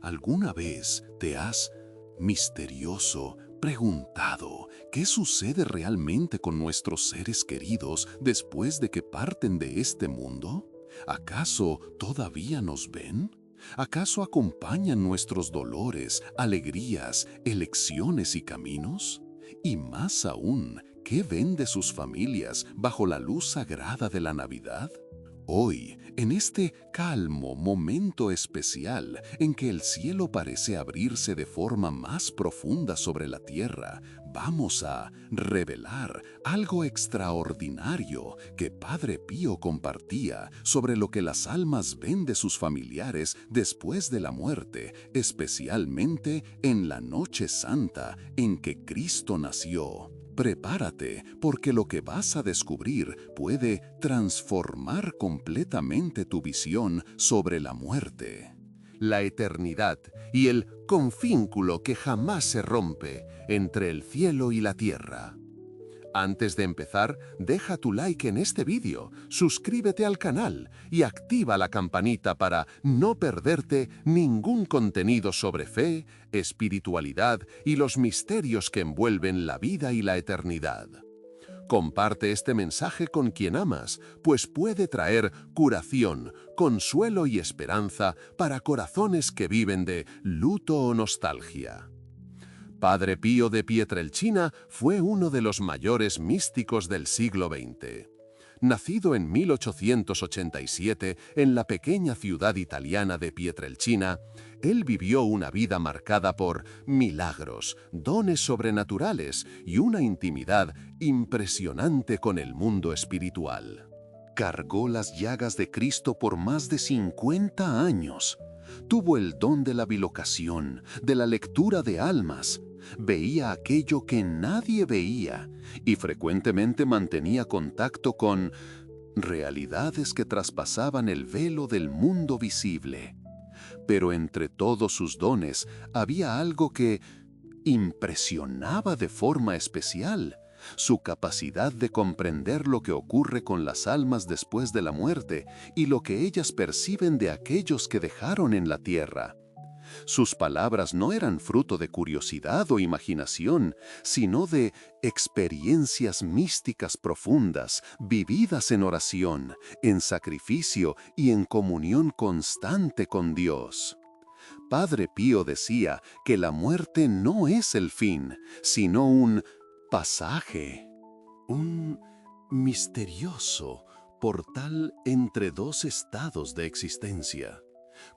¿Alguna vez te has preguntado qué sucede realmente con nuestros seres queridos después de que parten de este mundo? ¿Acaso todavía nos ven? ¿Acaso acompañan nuestros dolores, alegrías, elecciones y caminos? Y más aún, ¿qué ven de sus familias bajo la luz sagrada de la Navidad? Hoy, en este calmo momento especial en que el cielo parece abrirse de forma más profunda sobre la tierra, vamos a revelar algo extraordinario que Padre Pío compartía sobre lo que las almas ven de sus familiares después de la muerte, especialmente en la Noche Santa en que Cristo nació. Prepárate, porque lo que vas a descubrir puede transformar completamente tu visión sobre la muerte. La eternidad y el confínculo que jamás se rompe entre el cielo y la tierra. Antes de empezar, deja tu like en este vídeo, suscríbete al canal y activa la campanita para no perderte ningún contenido sobre fe, espiritualidad y los misterios que envuelven la vida y la eternidad. Comparte este mensaje con quien amas, pues puede traer curación, consuelo y esperanza para corazones que viven de luto o nostalgia. Padre Pío de Pietrelcina fue uno de los mayores místicos del siglo XX. Nacido en 1887 en la pequeña ciudad italiana de Pietrelcina, él vivió una vida marcada por milagros, dones sobrenaturales y una intimidad impresionante con el mundo espiritual. Cargó las llagas de Cristo por más de 50 años. Tuvo el don de la bilocación, de la lectura de almas. Veía aquello que nadie veía y frecuentemente mantenía contacto con realidades que traspasaban el velo del mundo visible. Pero entre todos sus dones había algo que impresionaba de forma especial: su capacidad de comprender lo que ocurre con las almas después de la muerte y lo que ellas perciben de aquellos que dejaron en la tierra. Sus palabras no eran fruto de curiosidad o imaginación, sino de experiencias místicas profundas, vividas en oración, en sacrificio y en comunión constante con Dios. Padre Pío decía que la muerte no es el fin, sino un pasaje, un misterioso portal entre dos estados de existencia.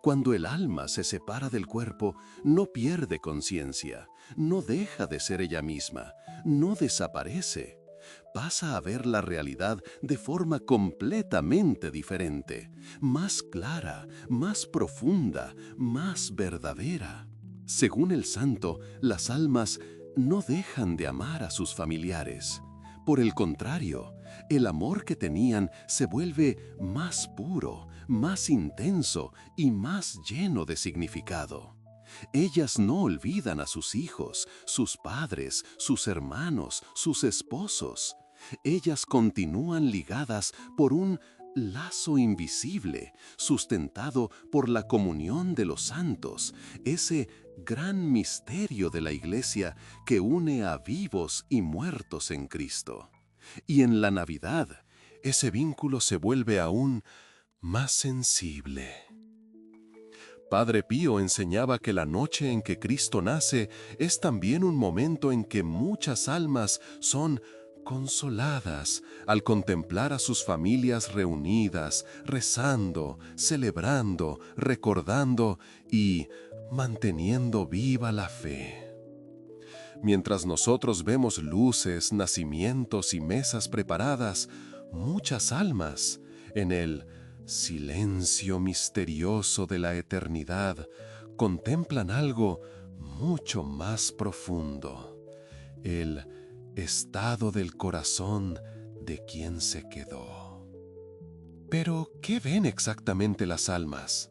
Cuando el alma se separa del cuerpo, no pierde conciencia, no deja de ser ella misma, no desaparece. Pasa a ver la realidad de forma completamente diferente, más clara, más profunda, más verdadera. Según el santo, las almas no dejan de amar a sus familiares. Por el contrario, el amor que tenían se vuelve más puro, más intenso y más lleno de significado. Ellas no olvidan a sus hijos, sus padres, sus hermanos, sus esposos. Ellas continúan ligadas por un lazo invisible, sustentado por la comunión de los santos, ese gran misterio de la Iglesia que une a vivos y muertos en Cristo. Y en la Navidad, ese vínculo se vuelve aún más sensible. Padre Pío enseñaba que la noche en que Cristo nace es también un momento en que muchas almas son consoladas al contemplar a sus familias reunidas, rezando, celebrando, recordando y manteniendo viva la fe. Mientras nosotros vemos luces, nacimientos y mesas preparadas, muchas almas, en el silencio misterioso de la eternidad, contemplan algo mucho más profundo: el estado del corazón de quien se quedó. Pero, ¿qué ven exactamente las almas?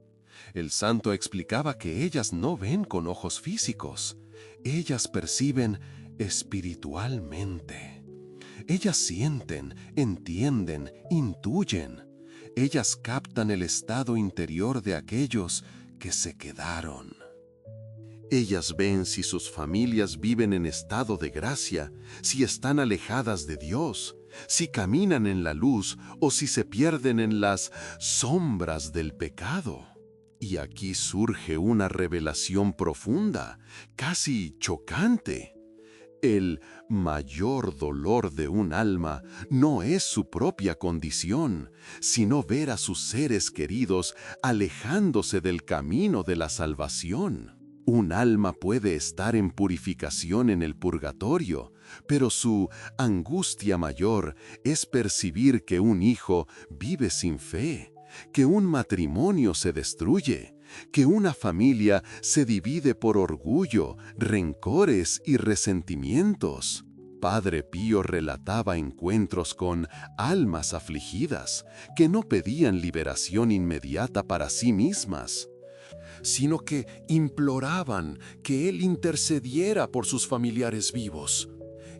El santo explicaba que ellas no ven con ojos físicos, ellas perciben espiritualmente. Ellas sienten, entienden, intuyen. Ellas captan el estado interior de aquellos que se quedaron. Ellas ven si sus familias viven en estado de gracia, si están alejadas de Dios, si caminan en la luz o si se pierden en las sombras del pecado. Y aquí surge una revelación profunda, casi chocante. El mayor dolor de un alma no es su propia condición, sino ver a sus seres queridos alejándose del camino de la salvación. Un alma puede estar en purificación en el purgatorio, pero su angustia mayor es percibir que un hijo vive sin fe, que un matrimonio se destruye, que una familia se divide por orgullo, rencores y resentimientos. Padre Pío relataba encuentros con almas afligidas que no pedían liberación inmediata para sí mismas, sino que imploraban que Él intercediera por sus familiares vivos.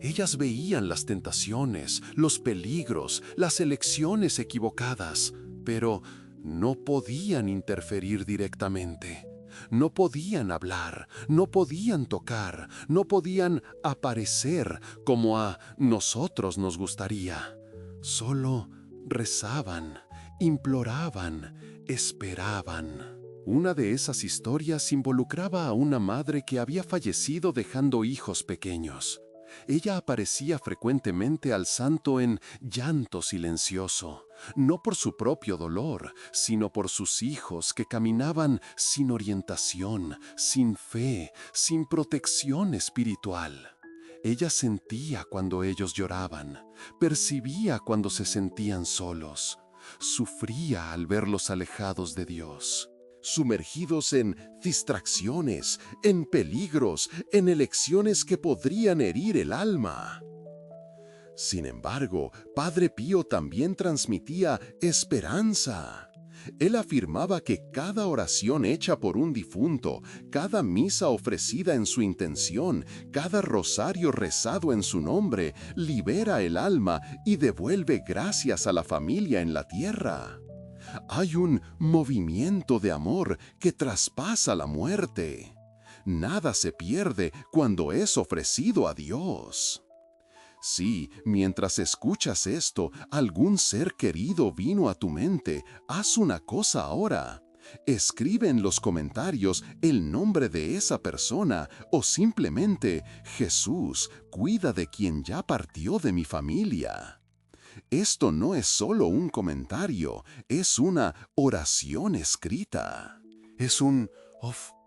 Ellas veían las tentaciones, los peligros, las elecciones equivocadas, pero no podían interferir directamente. No podían hablar, no podían tocar, no podían aparecer como a nosotros nos gustaría. Solo rezaban, imploraban, esperaban. Una de esas historias involucraba a una madre que había fallecido dejando hijos pequeños. Ella aparecía frecuentemente al santo en llanto silencioso, no por su propio dolor, sino por sus hijos que caminaban sin orientación, sin fe, sin protección espiritual. Ella sentía cuando ellos lloraban, percibía cuando se sentían solos, sufría al verlos alejados de Dios, sumergidos en distracciones, en peligros, en elecciones que podrían herir el alma. Sin embargo, Padre Pío también transmitía esperanza. Él afirmaba que cada oración hecha por un difunto, cada misa ofrecida en su intención, cada rosario rezado en su nombre, libera el alma y devuelve gracias a la familia en la tierra. Hay un movimiento de amor que traspasa la muerte. Nada se pierde cuando es ofrecido a Dios. Si, mientras escuchas esto, algún ser querido vino a tu mente, haz una cosa ahora. Escribe en los comentarios el nombre de esa persona o simplemente, Jesús, cuida de quien ya partió de mi familia. Esto no es solo un comentario, es una oración escrita. Es un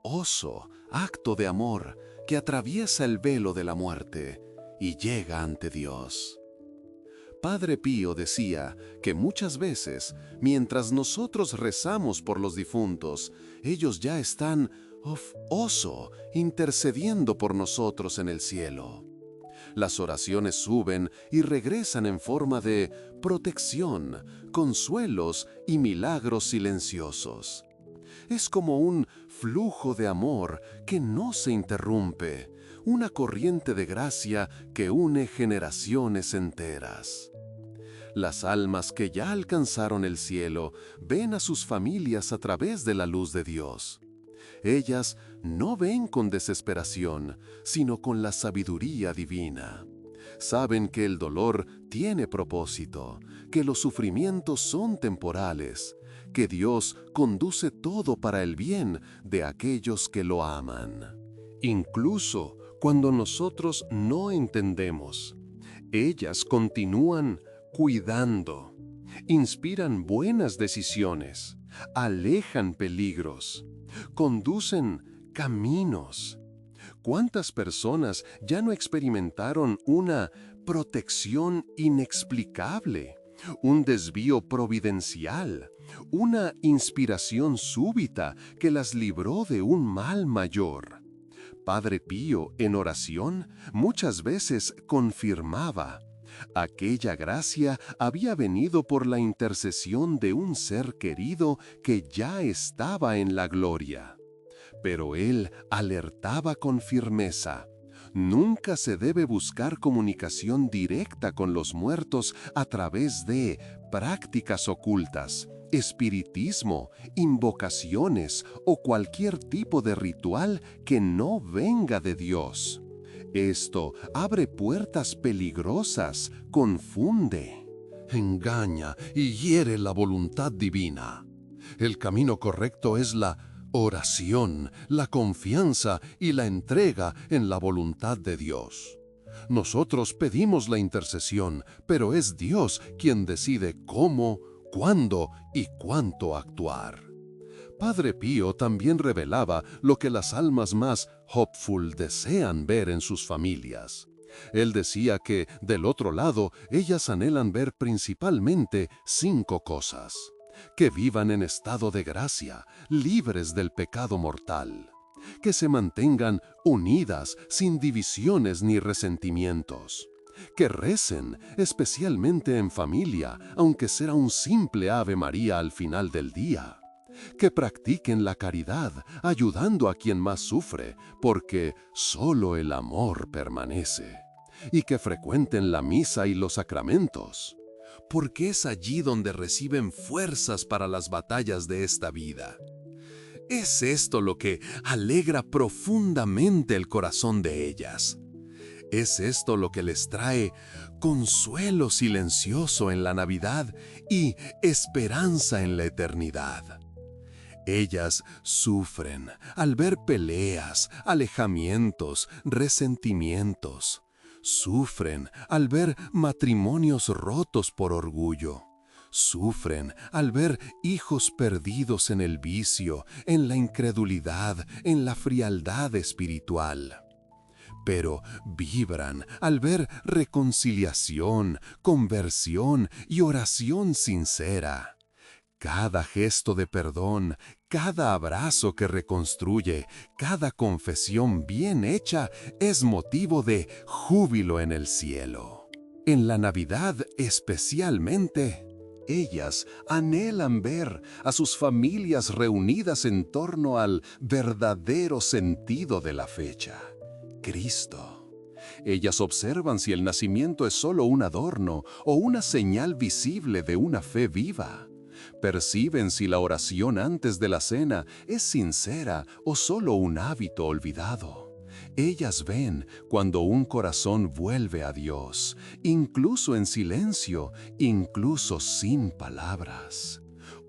oso acto de amor que atraviesa el velo de la muerte y llega ante Dios. Padre Pío decía que muchas veces, mientras nosotros rezamos por los difuntos, ellos ya están intercediendo por nosotros en el cielo. Las oraciones suben y regresan en forma de protección, consuelos y milagros silenciosos. Es como un flujo de amor que no se interrumpe, una corriente de gracia que une generaciones enteras. Las almas que ya alcanzaron el cielo ven a sus familias a través de la luz de Dios. Ellas no ven con desesperación, sino con la sabiduría divina. Saben que el dolor tiene propósito, que los sufrimientos son temporales, que Dios conduce todo para el bien de aquellos que lo aman. Incluso cuando nosotros no entendemos, ellas continúan cuidando, inspiran buenas decisiones, alejan peligros, conducen caminos. ¿Cuántas personas ya no experimentaron una protección inexplicable, un desvío providencial, una inspiración súbita que las libró de un mal mayor? Padre Pío, en oración, muchas veces confirmaba: aquella gracia había venido por la intercesión de un ser querido que ya estaba en la gloria. Pero él alertaba con firmeza: nunca se debe buscar comunicación directa con los muertos a través de prácticas ocultas, espiritismo, invocaciones o cualquier tipo de ritual que no venga de Dios. Esto abre puertas peligrosas, confunde, engaña y hiere la voluntad divina. El camino correcto es la oración, la confianza y la entrega en la voluntad de Dios. Nosotros pedimos la intercesión, pero es Dios quien decide cómo, cuándo y cuánto actuar. Padre Pío también revelaba lo que las almas más hopeful desean ver en sus familias. Él decía que, del otro lado, ellas anhelan ver principalmente 5 cosas: que vivan en estado de gracia, libres del pecado mortal; que se mantengan unidas, sin divisiones ni resentimientos; que recen, especialmente en familia, aunque sea un simple Ave María al final del día; que practiquen la caridad, ayudando a quien más sufre, porque solo el amor permanece; y que frecuenten la misa y los sacramentos, porque es allí donde reciben fuerzas para las batallas de esta vida. Es esto lo que alegra profundamente el corazón de ellas. Es esto lo que les trae consuelo silencioso en la Navidad y esperanza en la eternidad. Ellas sufren al ver peleas, alejamientos, resentimientos. Sufren al ver matrimonios rotos por orgullo. Sufren al ver hijos perdidos en el vicio, en la incredulidad, en la frialdad espiritual. Pero vibran al ver reconciliación, conversión y oración sincera. Cada gesto de perdón, cada abrazo que reconstruye, cada confesión bien hecha es motivo de júbilo en el cielo. En la Navidad especialmente, ellas anhelan ver a sus familias reunidas en torno al verdadero sentido de la fecha: Cristo. Ellas observan si el nacimiento es solo un adorno o una señal visible de una fe viva. Perciben si la oración antes de la cena es sincera o solo un hábito olvidado. Ellas ven cuando un corazón vuelve a Dios, incluso en silencio, incluso sin palabras.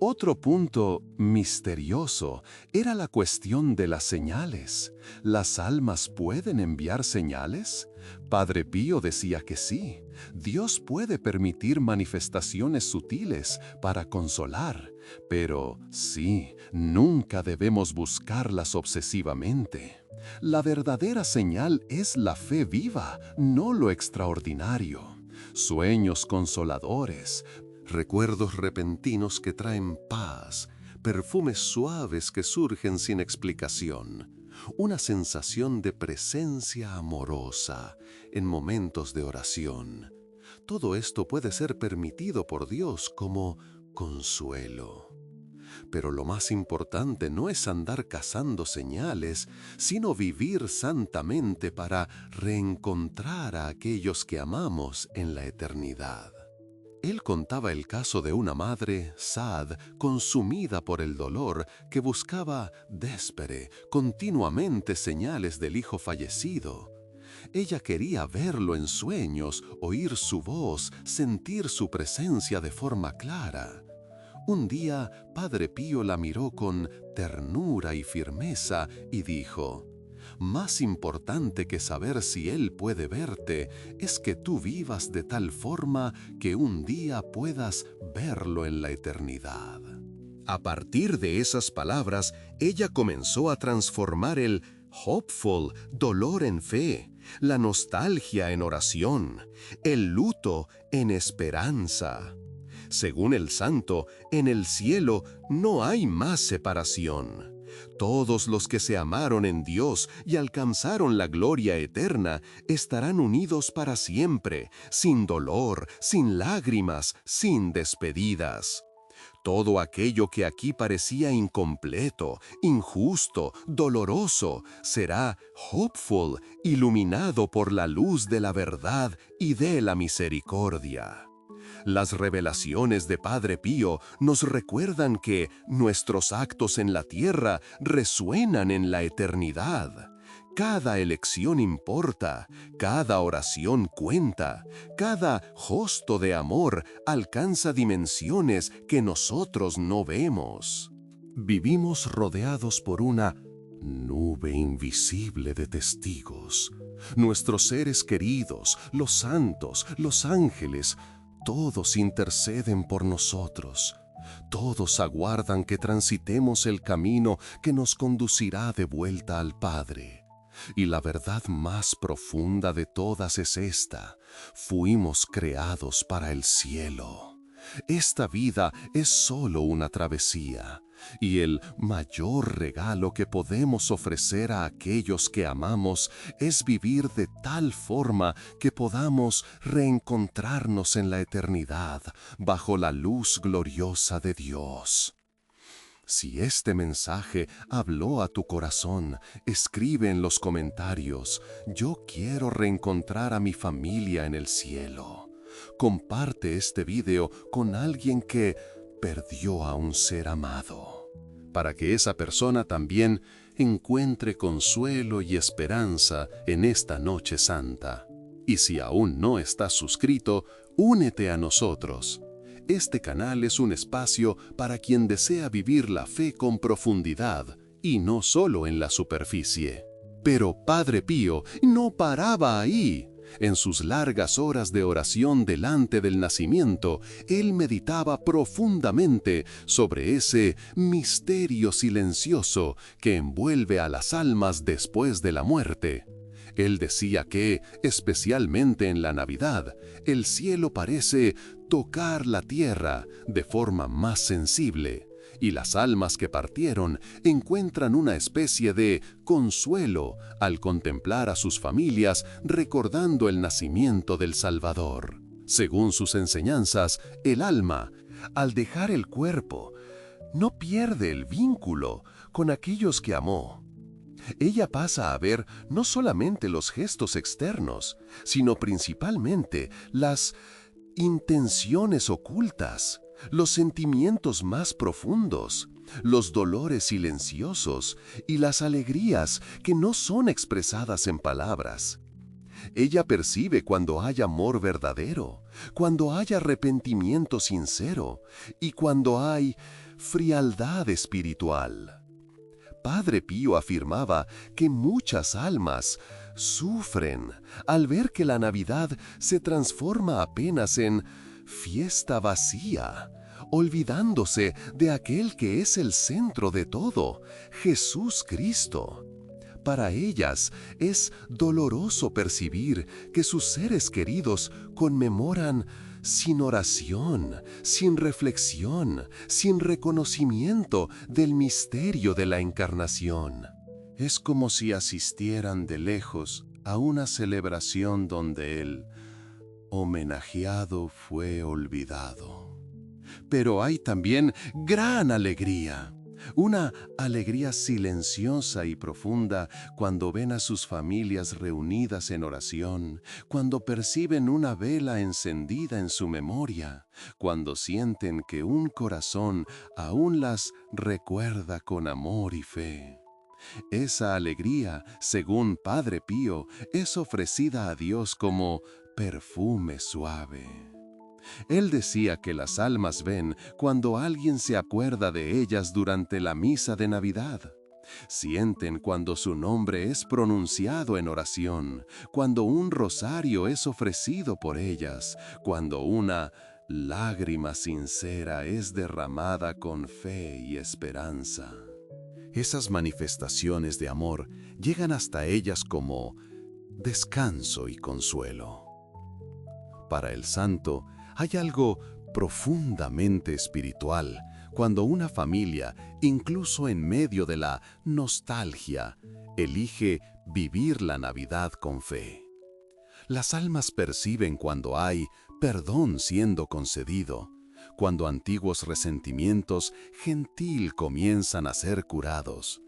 Otro punto misterioso era la cuestión de las señales. ¿Las almas pueden enviar señales? Padre Pío decía que sí. Dios puede permitir manifestaciones sutiles para consolar, pero sí, nunca debemos buscarlas obsesivamente. La verdadera señal es la fe viva, no lo extraordinario. Sueños consoladores, recuerdos repentinos que traen paz, perfumes suaves que surgen sin explicación, una sensación de presencia amorosa en momentos de oración. Todo esto puede ser permitido por Dios como consuelo. Pero lo más importante no es andar cazando señales, sino vivir santamente para reencontrar a aquellos que amamos en la eternidad. Él contaba el caso de una madre, sad, consumida por el dolor, que buscaba déspere, continuamente señales del hijo fallecido. Ella quería verlo en sueños, oír su voz, sentir su presencia de forma clara. Un día, Padre Pío la miró con ternura y firmeza y dijo: «Más importante que saber si Él puede verte es que tú vivas de tal forma que un día puedas verlo en la eternidad». A partir de esas palabras, ella comenzó a transformar el hopeful, dolor en fe, la nostalgia en oración, el luto en esperanza. Según el santo, en el cielo no hay más separación. Todos los que se amaron en Dios y alcanzaron la gloria eterna estarán unidos para siempre, sin dolor, sin lágrimas, sin despedidas. Todo aquello que aquí parecía incompleto, injusto, doloroso, será hopeful, iluminado por la luz de la verdad y de la misericordia. Las revelaciones de Padre Pío nos recuerdan que nuestros actos en la tierra resuenan en la eternidad. Cada elección importa, cada oración cuenta, cada gesto de amor alcanza dimensiones que nosotros no vemos. Vivimos rodeados por una nube invisible de testigos. Nuestros seres queridos, los santos, los ángeles, todos interceden por nosotros. Todos aguardan que transitemos el camino que nos conducirá de vuelta al Padre. Y la verdad más profunda de todas es esta: fuimos creados para el cielo. Esta vida es solo una travesía, y el mayor regalo que podemos ofrecer a aquellos que amamos es vivir de tal forma que podamos reencontrarnos en la eternidad bajo la luz gloriosa de Dios. Si este mensaje habló a tu corazón, escribe en los comentarios: yo quiero reencontrar a mi familia en el cielo. Comparte este video con alguien que perdió a un ser amado, para que esa persona también encuentre consuelo y esperanza en esta noche santa. Y si aún no estás suscrito, únete a nosotros. Este canal es un espacio para quien desea vivir la fe con profundidad y no solo en la superficie. Pero Padre Pío no paraba ahí. En sus largas horas de oración delante del nacimiento, él meditaba profundamente sobre ese misterio silencioso que envuelve a las almas después de la muerte. Él decía que, especialmente en la Navidad, el cielo parece tocar la tierra de forma más sensible, y las almas que partieron encuentran una especie de consuelo al contemplar a sus familias recordando el nacimiento del Salvador. Según sus enseñanzas, el alma, al dejar el cuerpo, no pierde el vínculo con aquellos que amó. Ella pasa a ver no solamente los gestos externos, sino principalmente las intenciones ocultas, los sentimientos más profundos, los dolores silenciosos y las alegrías que no son expresadas en palabras. Ella percibe cuando hay amor verdadero, cuando hay arrepentimiento sincero y cuando hay frialdad espiritual. Padre Pío afirmaba que muchas almas sufren al ver que la Navidad se transforma apenas en fiesta vacía, olvidándose de aquel que es el centro de todo, Jesús Cristo. Para ellas es doloroso percibir que sus seres queridos conmemoran sin oración, sin reflexión, sin reconocimiento del misterio de la encarnación. Es como si asistieran de lejos a una celebración donde el homenajeado fue olvidado. Pero hay también gran alegría. Una alegría silenciosa y profunda cuando ven a sus familias reunidas en oración, cuando perciben una vela encendida en su memoria, cuando sienten que un corazón aún las recuerda con amor y fe. Esa alegría, según Padre Pío, es ofrecida a Dios como perfume suave. Él decía que las almas ven cuando alguien se acuerda de ellas durante la misa de Navidad. Sienten cuando su nombre es pronunciado en oración, cuando un rosario es ofrecido por ellas, cuando una lágrima sincera es derramada con fe y esperanza. Esas manifestaciones de amor llegan hasta ellas como descanso y consuelo. Para el santo, hay algo profundamente espiritual cuando una familia, incluso en medio de la nostalgia, elige vivir la Navidad con fe. Las almas perciben cuando hay perdón siendo concedido, cuando antiguos resentimientos gentil comienzan a ser curados,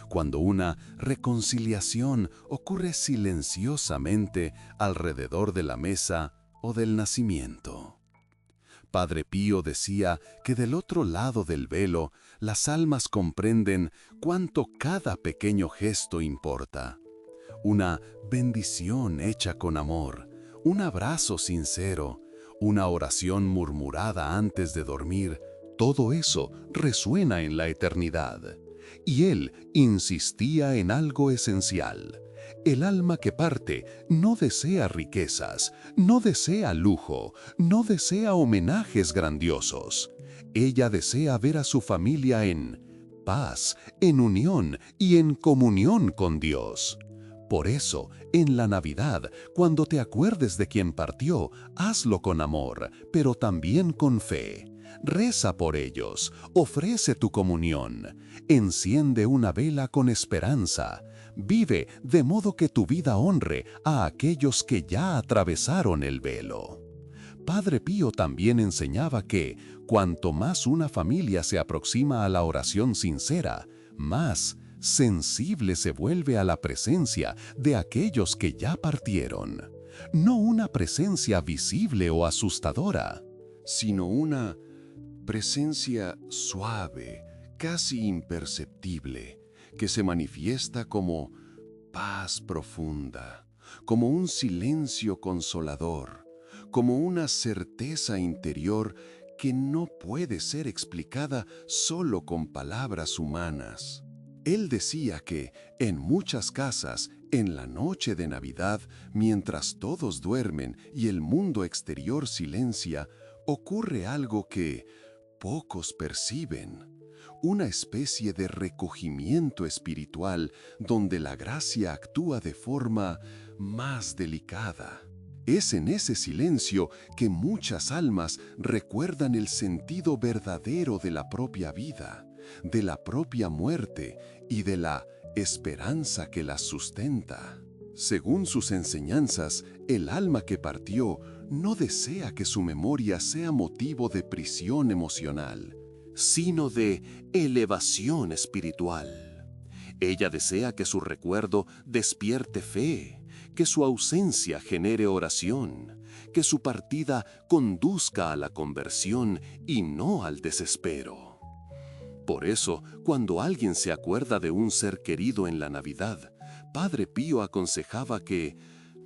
cuando una reconciliación ocurre silenciosamente alrededor de la mesa o del nacimiento. Padre Pío decía que del otro lado del velo, las almas comprenden cuánto cada pequeño gesto importa. Una bendición hecha con amor, un abrazo sincero, una oración murmurada antes de dormir, todo eso resuena en la eternidad. Y él insistía en algo esencial. El alma que parte no desea riquezas, no desea lujo, no desea homenajes grandiosos. Ella desea ver a su familia en paz, en unión y en comunión con Dios. Por eso, en la Navidad, cuando te acuerdes de quien partió, hazlo con amor, pero también con fe. Reza por ellos, ofrece tu comunión, enciende una vela con esperanza, vive de modo que tu vida honre a aquellos que ya atravesaron el velo. Padre Pío también enseñaba que, cuanto más una familia se aproxima a la oración sincera, más sensible se vuelve a la presencia de aquellos que ya partieron. No una presencia visible o asustadora, sino una presencia suave, casi imperceptible, que se manifiesta como paz profunda, como un silencio consolador, como una certeza interior que no puede ser explicada solo con palabras humanas. Él decía que, en muchas casas, en la noche de Navidad, mientras todos duermen y el mundo exterior silencia, ocurre algo que pocos perciben. Una especie de recogimiento espiritual donde la gracia actúa de forma más delicada. Es en ese silencio que muchas almas recuerdan el sentido verdadero de la propia vida, de la propia muerte y de la esperanza que las sustenta. Según sus enseñanzas, el alma que partió no desea que su memoria sea motivo de prisión emocional, sino de elevación espiritual. Ella desea que su recuerdo despierte fe, que su ausencia genere oración, que su partida conduzca a la conversión y no al desespero. Por eso, cuando alguien se acuerda de un ser querido en la Navidad, Padre Pío aconsejaba que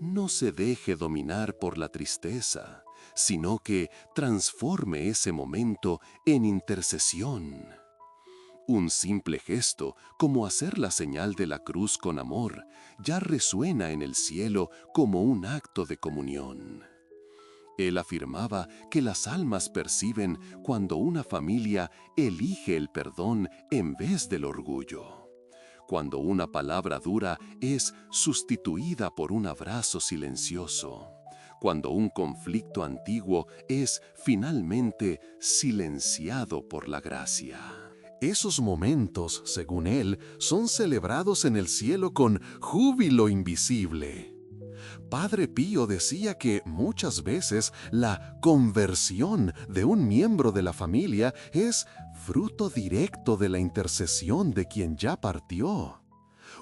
no se deje dominar por la tristeza, sino que transforme ese momento en intercesión. Un simple gesto, como hacer la señal de la cruz con amor, ya resuena en el cielo como un acto de comunión. Él afirmaba que las almas perciben cuando una familia elige el perdón en vez del orgullo. Cuando una palabra dura es sustituida por un abrazo silencioso. Cuando un conflicto antiguo es finalmente silenciado por la gracia. Esos momentos, según él, son celebrados en el cielo con júbilo invisible. Padre Pío decía que muchas veces la conversión de un miembro de la familia es fruto directo de la intercesión de quien ya partió.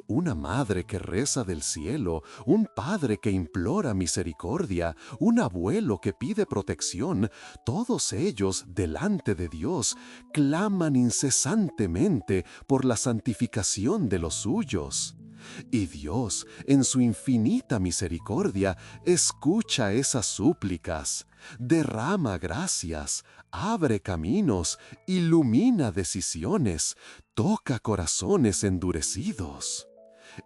Una madre que reza del cielo, un padre que implora misericordia, un abuelo que pide protección, todos ellos, delante de Dios, claman incesantemente por la santificación de los suyos. Y Dios, en su infinita misericordia, escucha esas súplicas, derrama gracias, abre caminos, ilumina decisiones, toca corazones endurecidos.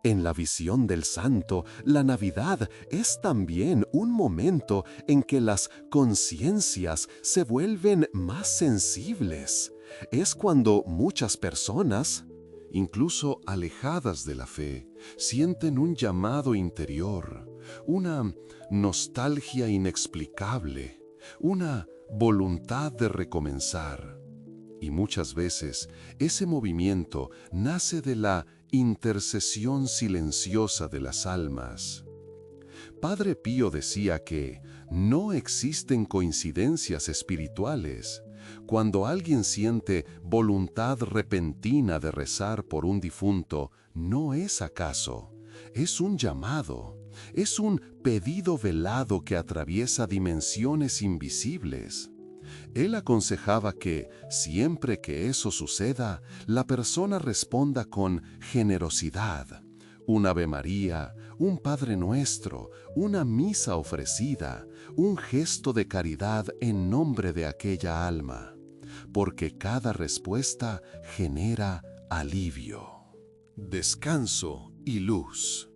En la visión del santo, la Navidad es también un momento en que las conciencias se vuelven más sensibles. Es cuando muchas personas, incluso alejadas de la fe, sienten un llamado interior, una nostalgia inexplicable, una voluntad de recomenzar. Y muchas veces ese movimiento nace de la intercesión silenciosa de las almas. Padre Pío decía que no existen coincidencias espirituales. Cuando alguien siente voluntad repentina de rezar por un difunto, no es acaso, es un llamado, es un pedido velado que atraviesa dimensiones invisibles. Él aconsejaba que, siempre que eso suceda, la persona responda con generosidad. Un Ave María, un Padre Nuestro, una misa ofrecida, un gesto de caridad en nombre de aquella alma, porque cada respuesta genera alivio, descanso y luz.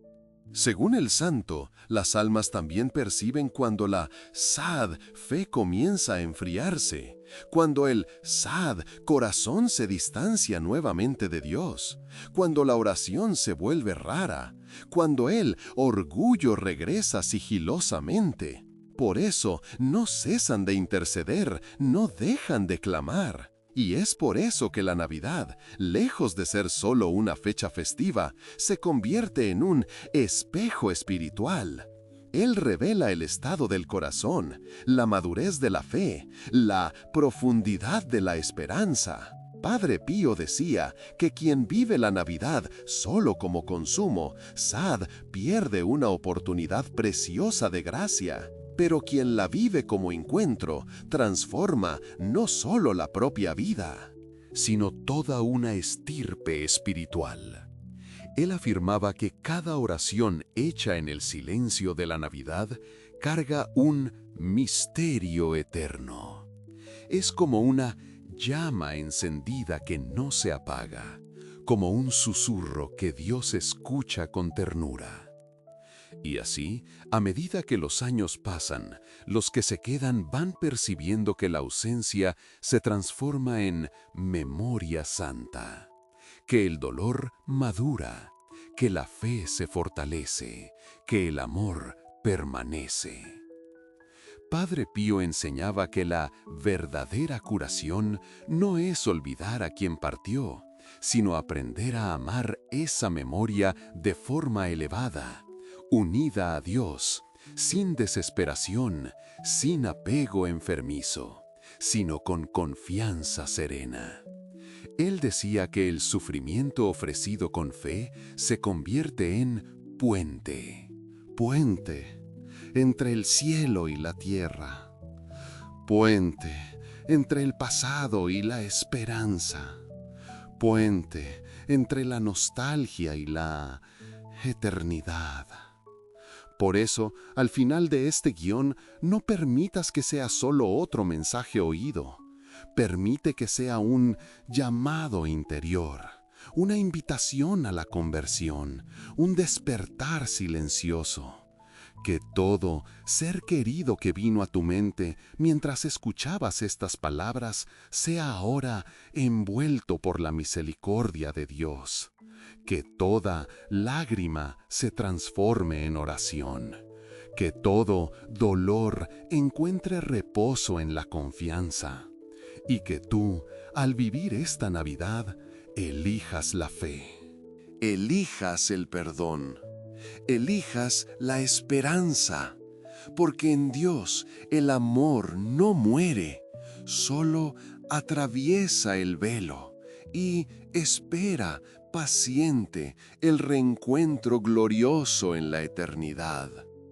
Según el santo, las almas también perciben cuando la sad fe comienza a enfriarse, cuando el sad corazón se distancia nuevamente de Dios, cuando la oración se vuelve rara, cuando el orgullo regresa sigilosamente. Por eso no cesan de interceder, no dejan de clamar. Y es por eso que la Navidad, lejos de ser solo una fecha festiva, se convierte en un espejo espiritual. Él revela el estado del corazón, la madurez de la fe, la profundidad de la esperanza. Padre Pío decía que quien vive la Navidad solo como consumo, sad, pierde una oportunidad preciosa de gracia. Pero quien la vive como encuentro, transforma no solo la propia vida, sino toda una estirpe espiritual. Él afirmaba que cada oración hecha en el silencio de la Navidad carga un misterio eterno. Es como una llama encendida que no se apaga, como un susurro que Dios escucha con ternura. Y así, a medida que los años pasan, los que se quedan van percibiendo que la ausencia se transforma en memoria santa, que el dolor madura, que la fe se fortalece, que el amor permanece. Padre Pío enseñaba que la verdadera curación no es olvidar a quien partió, sino aprender a amar esa memoria de forma elevada, unida a Dios, sin desesperación, sin apego enfermizo, sino con confianza serena. Él decía que el sufrimiento ofrecido con fe se convierte en puente. Puente entre el cielo y la tierra. Puente entre el pasado y la esperanza. Puente entre la nostalgia y la eternidad. Por eso, al final de este guión, no permitas que sea solo otro mensaje oído. Permite que sea un llamado interior, una invitación a la conversión, un despertar silencioso. Que todo ser querido que vino a tu mente mientras escuchabas estas palabras sea ahora envuelto por la misericordia de Dios. Que toda lágrima se transforme en oración. Que todo dolor encuentre reposo en la confianza. Y que tú, al vivir esta Navidad, elijas la fe. Elijas el perdón. Elijas la esperanza. Porque en Dios el amor no muere, solo atraviesa el velo y espera paciente el reencuentro glorioso en la eternidad.